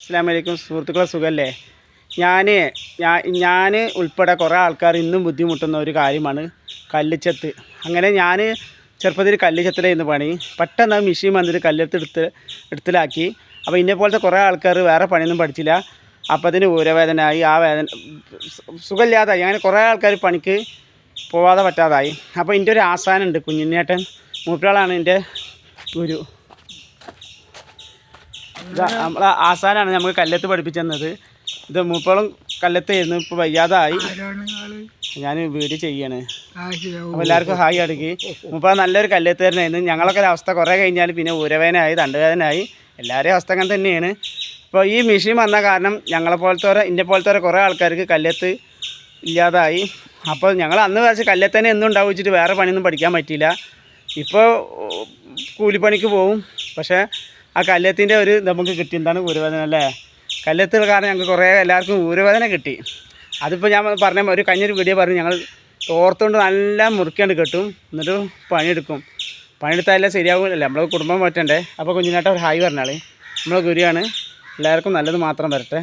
അസ്സലാമു അലൈക്കും സുഹൃത്തുക്കളെ, സുഖമല്ലേ? ഞാൻ ഉൾപ്പെടെ കുറേ ആൾക്കാർ ഇന്നും ബുദ്ധിമുട്ടുന്ന ഒരു കാര്യമാണ് കല്ലിച്ചത്ത്. അങ്ങനെ ഞാൻ ചെറുപ്പത്തിൽ കല്ലിച്ചത്തിലായിരുന്നു പണി. പെട്ടെന്ന് മെഷീൻ വന്നിട്ട് എടുത്തിലാക്കി. അപ്പോൾ ഇന്നെപ്പോലത്തെ കുറേ ആൾക്കാർ വേറെ പണിയൊന്നും പഠിച്ചില്ല. അപ്പോൾ അതിന് ഊരവേദനയായി, ആ വേദന സുഖമില്ലാതായി. അങ്ങനെ കുറേ ആൾക്കാർ പണിക്ക് പോവാതെ പറ്റാതായി. അപ്പോൾ എൻ്റെ ഒരു ആശാനുണ്ട്, കുഞ്ഞിനേട്ടൻ മൂപ്പരാളാണ് എൻ്റെ ഗുരു. നമ്മളെ ആശാനാണ് നമുക്ക് കല്ലത്ത് പഠിപ്പിച്ചു തന്നത്. ഇത് മൂപ്പളും കല്ലത്തായിരുന്നു, ഇപ്പോൾ വയ്യാതായി. ഞാൻ വീഡിയോ ചെയ്യാണ്. അപ്പോൾ എല്ലാവർക്കും ഹായ് അടുക്കി. മൂപ്പ നല്ലൊരു കല്ലത്തുകാരനായിരുന്നു. ഞങ്ങളൊക്കെ ഒരു അവസ്ഥ കുറേ കഴിഞ്ഞാൽ പിന്നെ ഊരവേദനയായി, തണ്ടുവേദനയായി. എല്ലാവരെയും അവസ്ഥ അങ്ങനെ തന്നെയാണ്. അപ്പോൾ ഈ മെഷീൻ വന്ന കാരണം ഇന്നെ പോലത്തെ കുറേ ആൾക്കാർക്ക് കല്ലത്ത് ഇല്ലാതായി. അപ്പോൾ ഞങ്ങൾ അന്ന് വെച്ച് കല്ലത്തന്നെ എന്നും ഉണ്ടാവും വെച്ചിട്ട് വേറെ പണിയൊന്നും പഠിക്കാൻ പറ്റിയില്ല. ഇപ്പോൾ കൂലിപ്പണിക്ക് പോവും. പക്ഷേ ആ കല്ലത്തിൻ്റെ ഒരു നമുക്ക് കിട്ടി. എന്താണ് ഊരവേദന അല്ലേ? കല്ലത്തുള്ള കാരണം ഞങ്ങൾക്ക് കുറേ എല്ലാവർക്കും ഊരവേദന കിട്ടി. അതിപ്പോൾ ഞാൻ പറഞ്ഞ ഒരു കഴിഞ്ഞൊരു വീഡിയോ പറഞ്ഞു, ഞങ്ങൾ തോർത്തുകൊണ്ട് നല്ല മുറുക്കിയാണ്ട് കെട്ടും, എന്നിട്ട് പണിയെടുക്കും. പണിയെടുത്താലേ ശരിയാവില്ല, നമ്മളെ കുടുംബം പറ്റണ്ടേ. അപ്പോൾ കുഞ്ഞിനായിട്ട് ഒരു ഹായ് പറഞ്ഞാൽ നമ്മളെ ഗുരുവാണ്. എല്ലാവർക്കും നല്ലത് മാത്രം വരട്ടെ.